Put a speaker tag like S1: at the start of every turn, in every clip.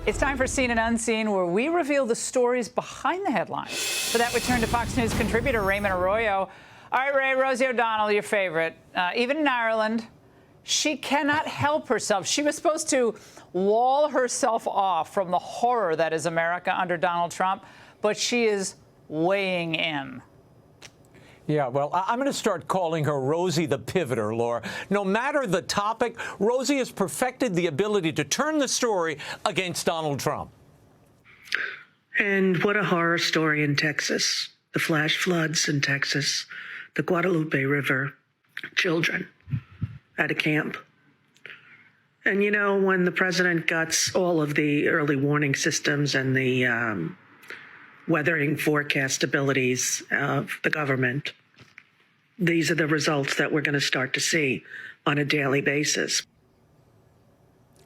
S1: It's time for Seen and Unseen, where we reveal the stories behind the headlines. For that, we turn to Fox News contributor Raymond Arroyo. All right, Ray, Rosie O'Donnell, your favorite. Even in Ireland, she cannot help herself. She was supposed to wall herself off from the horror that is America under Donald Trump, but she is weighing in.
S2: Yeah, well, I'm going to start calling her Rosie the Pivoter, Laura. No matter the topic, Rosie has perfected the ability to turn the story against Donald Trump.
S3: And what a horror story in Texas. The flash floods in Texas, the Guadalupe River, children at a camp. And, you know, when the president guts all of the early warning systems and the weathering forecast abilities of the government, these are the results that we're going to start to see on a daily basis.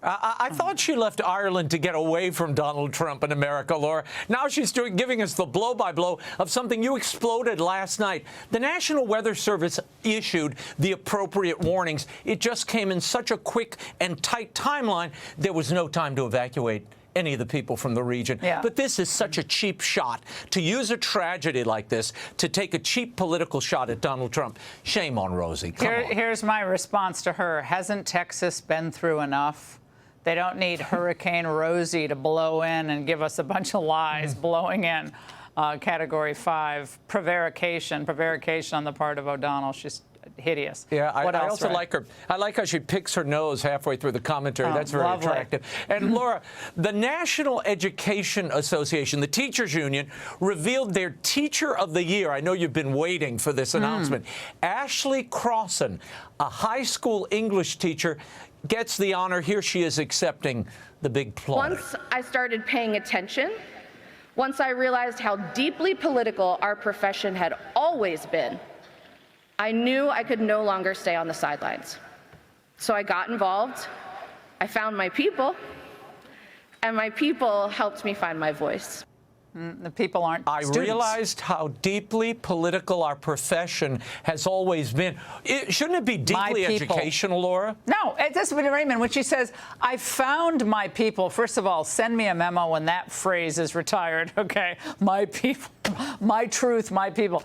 S2: I thought she left Ireland to get away from Donald Trump in America, Laura. Now she's giving us the blow-by-blow of something you exploded last night. The National Weather Service issued the appropriate warnings. It just came in such a quick and tight timeline, there was no time to evacuate any of the people from the region.
S1: Yeah.
S2: But this is such a cheap shot. To use a tragedy like this to take a cheap political shot at Donald Trump. Shame on Rosie. Come on.
S1: Here's my response to her. Hasn't Texas been through enough? They don't need Hurricane Rosie to blow in and give us a bunch of lies blowing in. Category 5, prevarication on the part of O'Donnell. She's hideous.
S2: Yeah, I
S1: else,
S2: also
S1: Ray?
S2: like her. I like how she picks her nose halfway through the commentary. That's very
S1: lovely.
S2: attractive. And Laura, the National Education Association, the teachers union, revealed their Teacher of the Year. I know you've been waiting for this announcement. Ashley Crossan, a high school English teacher, gets the honor. Here she is accepting the big plaque.
S4: Once I started paying attention, once I realized how deeply political our profession had always been, I knew I could no longer stay on the sidelines. So I got involved, I found my people, and my people helped me find my voice.
S1: The people aren't students.
S2: I realized how deeply political our profession has always been. Shouldn't it be deeply educational, Laura?
S1: No, it doesn't. Raymond, when she says, I found my people, first of all, send me a memo when that phrase is retired, okay? My people, my truth, my people.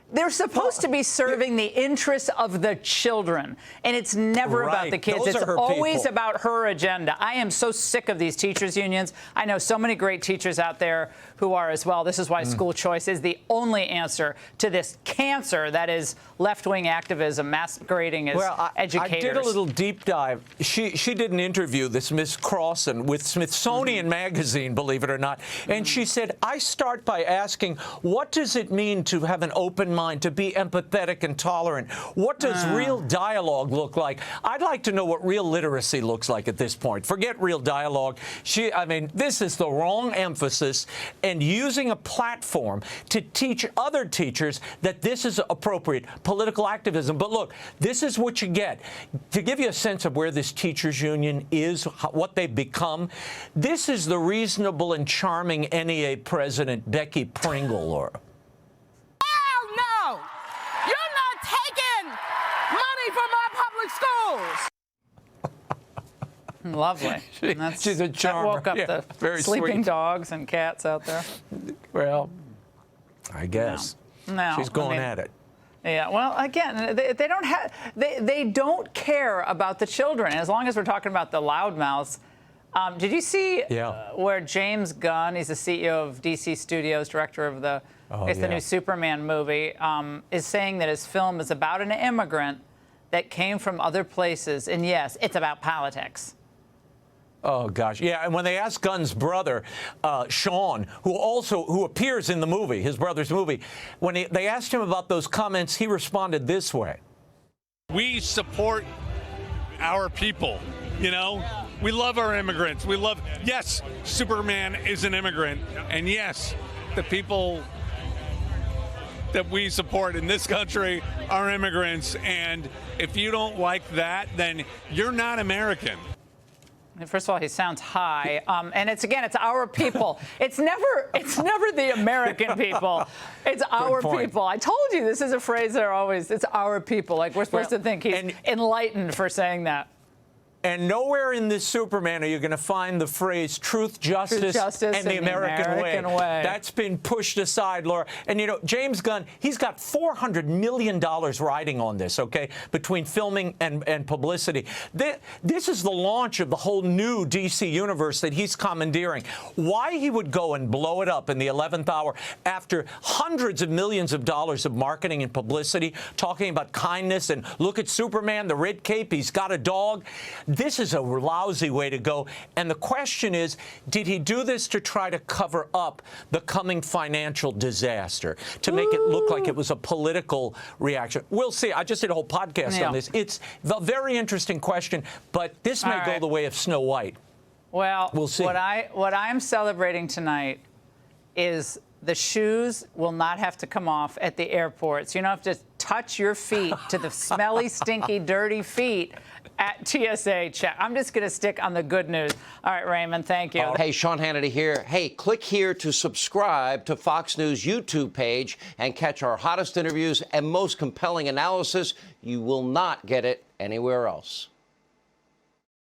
S1: They're supposed to be serving the interests of the children, and it's never about the kids.
S2: Those
S1: it's
S2: are her
S1: always
S2: people.
S1: about her agenda. I am so sick of these teachers' unions. I know so many great teachers out there who are as well. This is why school choice is the only answer to this cancer that is left-wing activism masquerading as educators.
S2: I did a little deep dive. She did an interview, this Miss Crossan, with Smithsonian Magazine, believe it or not, and she said, I start by asking, what does it mean to have an open mind, to be empathetic and tolerant? What does real dialogue look like? I'd like to know what real literacy looks like at this point. Forget real dialogue. I mean, this is the wrong emphasis, and using a platform to teach other teachers that this is appropriate political activism. But look, this is what you get. To give you a sense of where this teachers union is, what they've become, this is the reasonable and charming NEA president, Becky Pringle, Laura.
S5: No! You're not taking money from our public schools!
S1: Lovely.
S2: She's a charmer.
S1: That woke up the sleeping
S2: sweet
S1: dogs and cats out there.
S2: Well, I guess.
S1: No,
S2: she's going at it.
S1: Yeah, well, again, they don't have they don't care about the children. As long as we're talking about the loudmouths. Did you see where James Gunn, he's the CEO of DC Studios, director of the new Superman movie, is saying that his film is about an immigrant that came from other places, and yes, it's about politics.
S2: Oh, gosh. Yeah, and when they asked Gunn's brother, Sean, who appears in the movie, his brother's movie, when they asked him about those comments, he responded this way.
S6: We support our people, you know? We love our immigrants. Yes, Superman is an immigrant, and yes, the people that we support in this country are immigrants, and if you don't like that, then you're not American.
S1: First of all, he sounds high, and it's our people. It's never the American people. It's our people. I told you this is a phrase that it's our people. Like we're supposed to think he's enlightened for saying that.
S2: And nowhere in this Superman are you going to find the phrase truth, justice, and the American way. That's been pushed aside, Laura. And, you know, James Gunn, he's got $400 million riding on this, okay, between filming and publicity. This is the launch of the whole new DC universe that he's commandeering. Why he would go and blow it up in the 11th hour after hundreds of millions of dollars of marketing and publicity, talking about kindness and look at Superman, the red cape, he's got a dog. This is a lousy way to go. And the question is, did he do this to try to cover up the coming financial disaster, to make it look like it was a political reaction? We'll see. I just did a whole podcast on this. It's a very interesting question, but this may go the way of Snow White.
S1: Well,
S2: we'll see.
S1: What I'm celebrating tonight is the shoes will not have to come off at the airports. You don't have to touch your feet to the smelly, stinky, dirty feet at TSA check. I'm just going to stick on the good news. All right, Raymond, thank you.
S7: Hey, Sean Hannity here. Hey, click here to subscribe to Fox News YouTube page and catch our hottest interviews and most compelling analysis. You will not get it anywhere else.